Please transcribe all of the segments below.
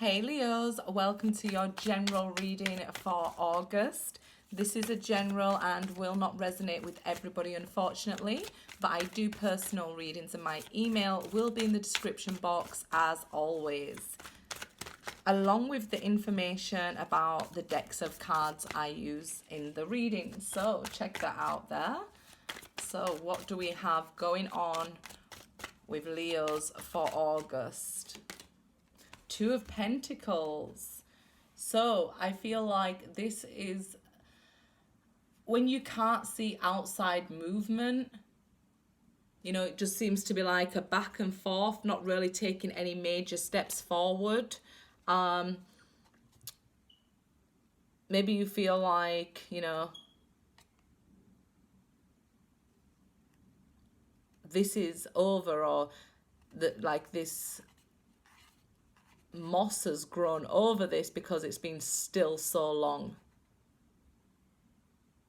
Hey Leos, welcome to your general reading for August. This is a general and will not resonate with everybody, unfortunately, but I do personal readings and my email will be in the description box as always, along with the information about the decks of cards I use in the reading. So check that out there. So what do we have going on with Leos for August? Two of Pentacles. So I feel like this is when you can't see outside movement. You know, it just seems to be like a back and forth, not really taking any major steps forward. Maybe you feel like, you know, this is over, or that like this moss has grown over this because it's been still so long.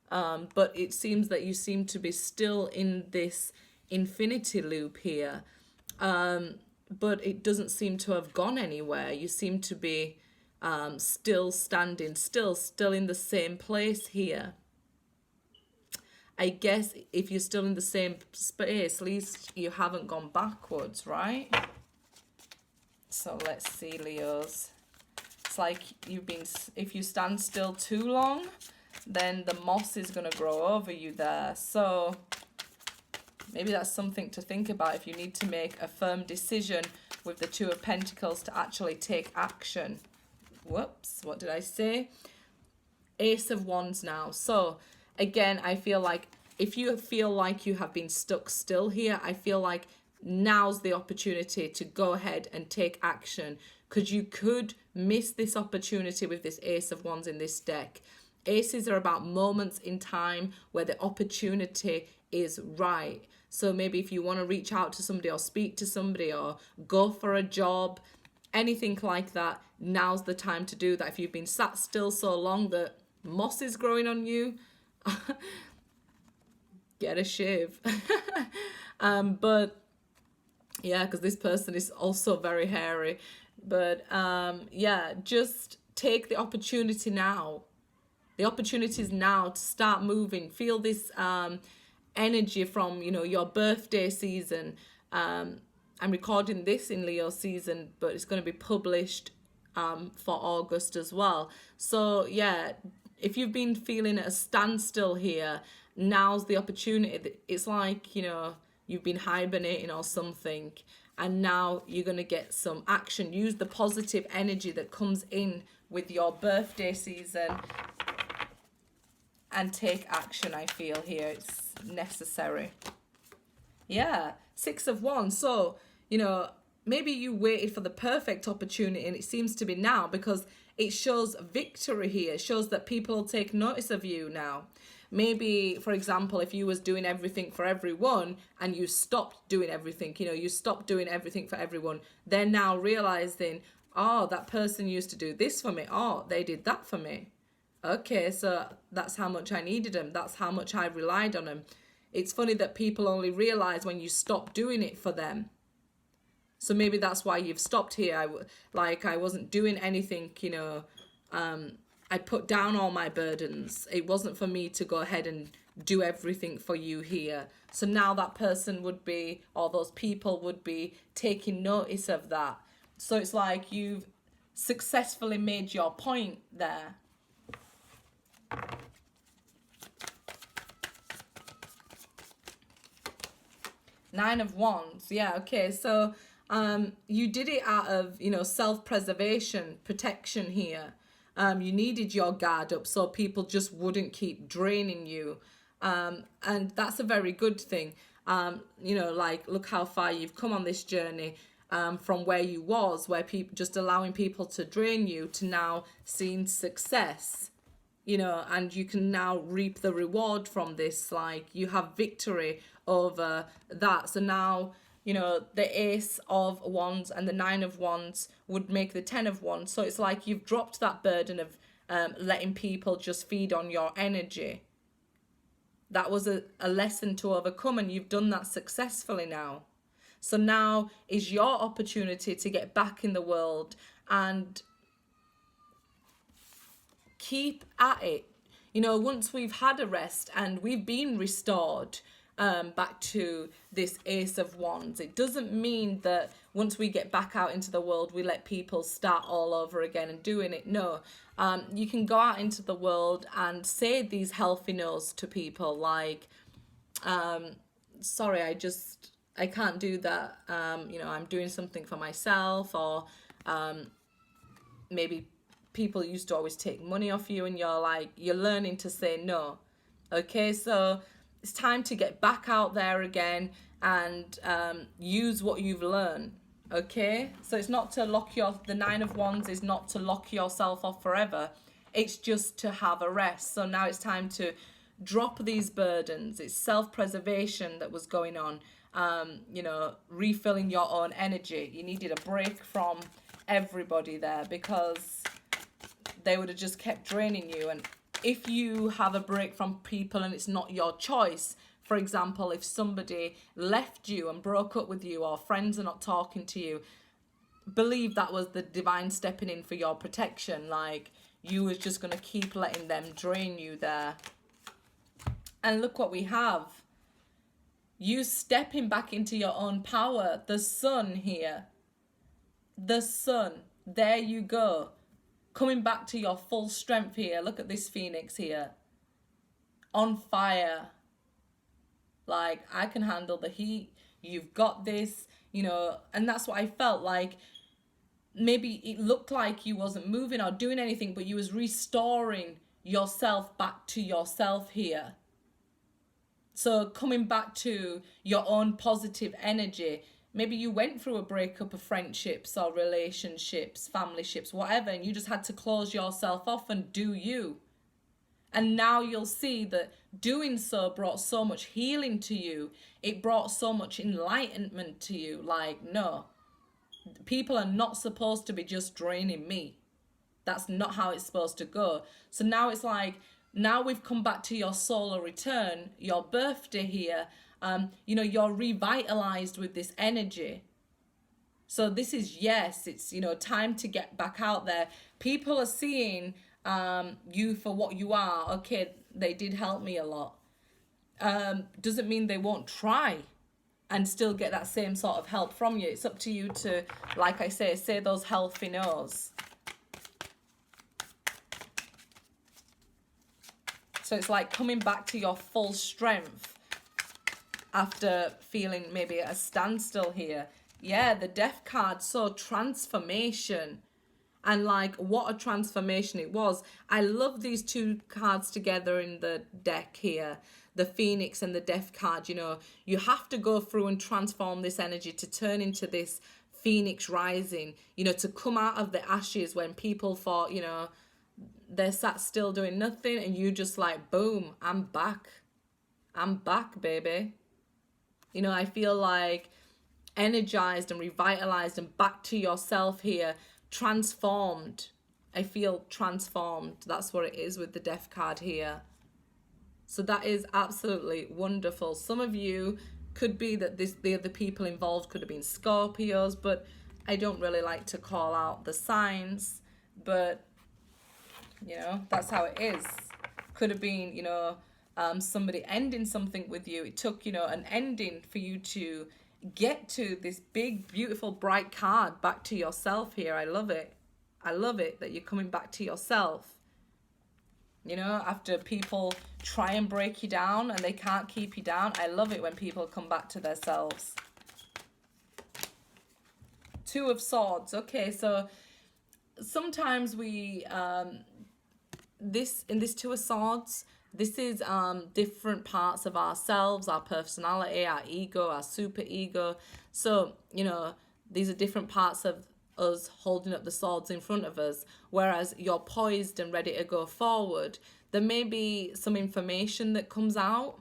But it seems that you seem to be still in this infinity loop here. But it doesn't seem to have gone anywhere. You seem to be still standing, still in the same place here. I guess if you're still in the same space, at least you haven't gone backwards, right? So let's see, Leos. It's like you've been, if you stand still too long, then the moss is going to grow over you there. So maybe that's something to think about if you need to make a firm decision with the Two of Pentacles to actually take action. Whoops, what did I say? Ace of Wands now. So again, I feel like if you feel like you have been stuck still here, I feel like now's the opportunity to go ahead and take action, because you could miss this opportunity with this Ace of Wands in this deck. Aces are about moments in time where the opportunity is right. So maybe if you want to reach out to somebody or speak to somebody or go for a job, anything like that, now's the time to do that. If you've been sat still so long that moss is growing on you, get a shave. But yeah, because this person is also very hairy. But yeah, just take the opportunity now. The opportunity is now to start moving. Feel this energy from, you know, your birthday season. I'm recording this in Leo season, but it's going to be published for August as well. So yeah, if you've been feeling at a standstill here, now's the opportunity. It's like, you know, you've been hibernating or something, and now you're going to get some action. Use the positive energy that comes in with your birthday season and take action. I feel here it's necessary. Yeah, Six of Wands. So, you know, maybe you waited for the perfect opportunity and it seems to be now, because it shows victory here. It shows that people will take notice of you now. Maybe, for example, if you was doing everything for everyone and you stopped doing everything, you know, you stopped doing everything for everyone, they're now realizing, oh, that person used to do this for me. Oh, they did that for me. Okay, so that's how much I needed them. That's how much I relied on them. It's funny that people only realize when you stop doing it for them. So maybe that's why you've stopped here. I wasn't doing anything, you know, I put down all my burdens. It wasn't for me to go ahead and do everything for you here. So now that person would be, or those people would be taking notice of that. So it's like you've successfully made your point there. Nine of Wands. Yeah, okay. So you did it out of, you know, self-preservation, protection here. You needed your guard up so people just wouldn't keep draining you. And that's a very good thing. You know, like, look how far you've come on this journey, from where you was, where people just allowing people to drain you, to now seeing success, you know, and you can now reap the reward from this. Like, you have victory over that. So now, you know, the Ace of Wands and the Nine of Wands would make the Ten of Wands. So it's like you've dropped that burden of letting people just feed on your energy. That was a lesson to overcome, and you've done that successfully now. So now is your opportunity to get back in the world and keep at it. You know, once we've had a rest and we've been restored back to this Ace of Wands, it doesn't mean that once we get back out into the world, we let people start all over again and doing it. No, you can go out into the world and say these healthy no's to people like, sorry, I can't do that. You know, I'm doing something for myself, or maybe people used to always take money off you and you're learning to say no. Okay, so it's time to get back out there again and use what you've learned. Okay, so it's not to the Nine of Wands is not to lock yourself off forever. It's just to have a rest. So now it's time to drop these burdens. It's self-preservation that was going on. You know, refilling your own energy. You needed a break from everybody there because they would have just kept draining you. And if you have a break from people and it's not your choice, for example, if somebody left you and broke up with you, or friends are not talking to you, believe that was the divine stepping in for your protection. Like, you was just going to keep letting them drain you there. And look what we have. You stepping back into your own power. The sun here. The sun. There you go. Coming back to your full strength here. Look at this phoenix here. On fire. Like, I can handle the heat. You've got this. You know, and that's what I felt like. Maybe it looked like you wasn't moving or doing anything, but you was restoring yourself back to yourself here. So coming back to your own positive energy. Maybe you went through a breakup of friendships or relationships, family ships, whatever, and you just had to close yourself off and do you. And now you'll see that doing so brought so much healing to you. It brought so much enlightenment to you. Like, no, people are not supposed to be just draining me. That's not how it's supposed to go. So now it's like, now we've come back to your solar return, your birthday here. You know, you're revitalized with this energy. So this is, yes, it's, you know, time to get back out there. People are seeing you for what you are. Okay, they did help me a lot. Doesn't mean they won't try and still get that same sort of help from you. It's up to you to, like I say those healthy no's. So it's like coming back to your full strength after feeling maybe at a standstill here. Yeah, the Death card, so transformation. And like, what a transformation it was. I love these two cards together in the deck here. The Phoenix and the Death card, you know. You have to go through and transform this energy to turn into this Phoenix rising. You know, to come out of the ashes when people thought, you know, they're sat still doing nothing. And you just like, boom, I'm back. I'm back, baby. You know, I feel like energized and revitalized and back to yourself here. Transformed. I feel transformed. That's what it is with the Death card here. So that is absolutely wonderful. Some of you could be that the other people involved could have been Scorpios, but I don't really like to call out the signs. But, you know, that's how it is. Could have been, you know, somebody ending something with you. It took, you know, an ending for you to get to this big, beautiful, bright card back to yourself here. I love it. I love it that you're coming back to yourself. You know, after people try and break you down and they can't keep you down. I love it when people come back to themselves. Two of Swords. Okay, so sometimes we, in this Two of Swords, this is different parts of ourselves, our personality, our ego, our super ego. So, you know, these are different parts of us holding up the swords in front of us. Whereas you're poised and ready to go forward, there may be some information that comes out.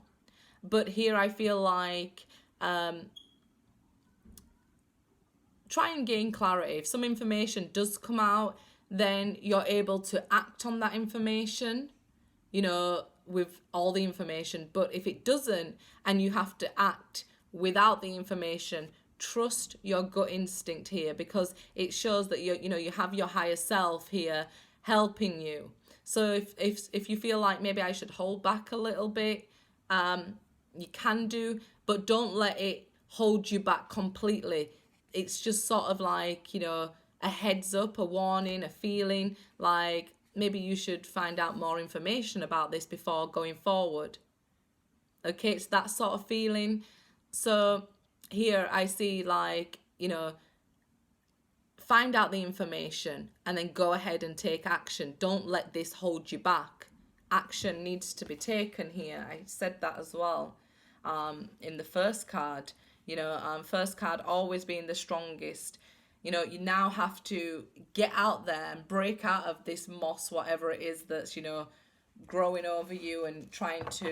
But here I feel like try and gain clarity. If some information does come out, then you're able to act on that information, you know, with all the information. But if it doesn't and you have to act without the information, trust your gut instinct here, because it shows that you have your higher self here helping you. So if you feel like maybe I should hold back a little bit, you can do, but don't let it hold you back completely. It's just sort of like, a heads up, a warning, a feeling like maybe you should find out more information about this before going forward. Okay, it's that sort of feeling. So here I see like, find out the information and then go ahead and take action. Don't let this hold you back. Action needs to be taken here. I said that as well in the first card. First card always being the strongest. You now have to get out there and break out of this moss, whatever it is that's, growing over you and trying to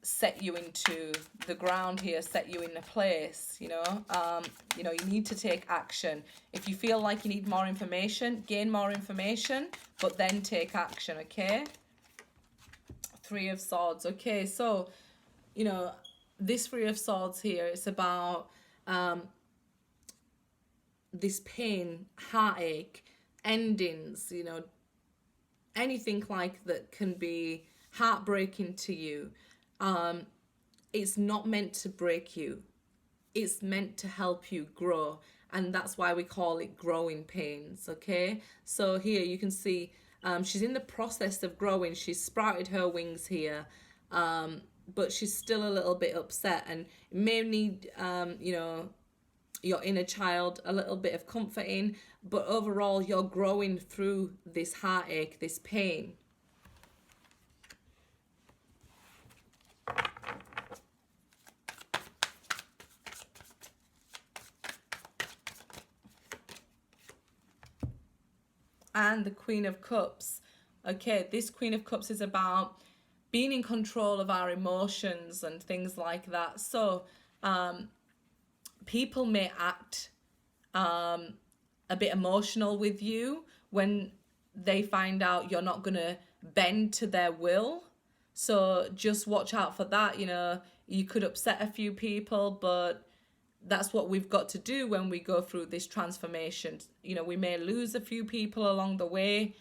set you into the ground here, set you in a place. You need to take action. If you feel like you need more information, gain more information, but then take action. Okay, Three of Swords. Okay, so this Three of Swords here, it's about this pain, heartache, endings, anything like that can be heartbreaking to you. It's not meant to break you. It's meant to help you grow. And that's why we call it growing pains, okay? So here you can see she's in the process of growing. She's sprouted her wings here, but she's still a little bit upset and may need, your inner child a little bit of comforting. But overall, you're growing through this heartache, this pain. And the Queen of Cups. Okay, this Queen of Cups is about being in control of our emotions and things like that. So people may act a bit emotional with you when they find out you're not going to bend to their will. So just watch out for that. You could upset a few people, but that's what we've got to do when we go through this transformation. We may lose a few people along the way,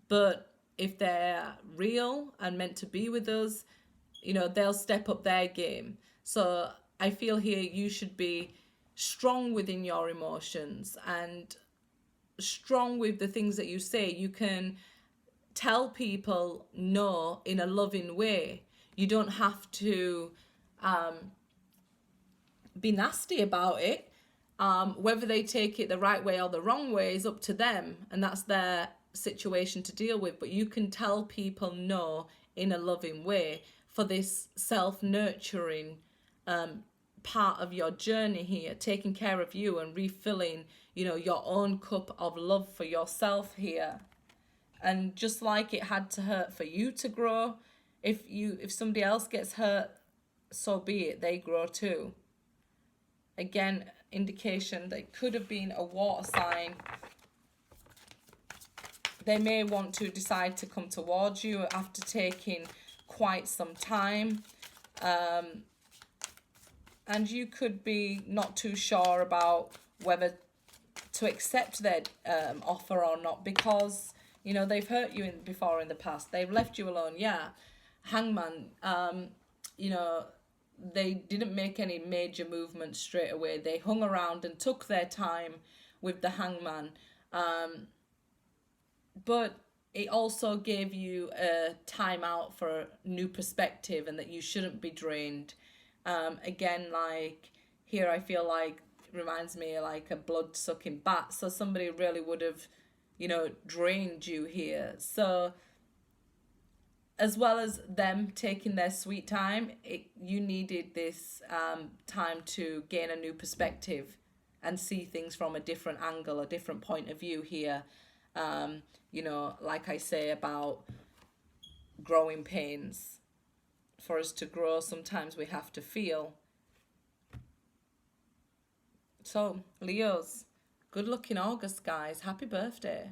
but if they're real and meant to be with us, they'll step up their game. So I feel here you should be strong within your emotions and strong with the things that you say. You can tell people no in a loving way. You don't have to be nasty about it. Whether they take it the right way or the wrong way is up to them, and that's their situation to deal with. But you can tell people no in a loving way for this self-nurturing part of your journey here, taking care of you and refilling your own cup of love for yourself here. And just like it had to hurt for you to grow, if somebody else gets hurt, so be it, they grow too. Again, indication that it could have been a water sign. They may want to decide to come towards you after taking quite some time. And you could be not too sure about whether to accept their offer or not, because, they've hurt you before in the past. They've left you alone, yeah. Hangman, they didn't make any major movements straight away. They hung around and took their time with the Hangman. But it also gave you a time out for a new perspective and that you shouldn't be drained. Again, like here, I feel like it reminds me of like a blood-sucking bat. So somebody really would have, drained you here. So as well as them taking their sweet time, you needed this time to gain a new perspective and see things from a different angle, a different point of view here. Like I say about growing pains. For us to grow, sometimes we have to feel. So, Leos, good luck in August, guys. Happy birthday.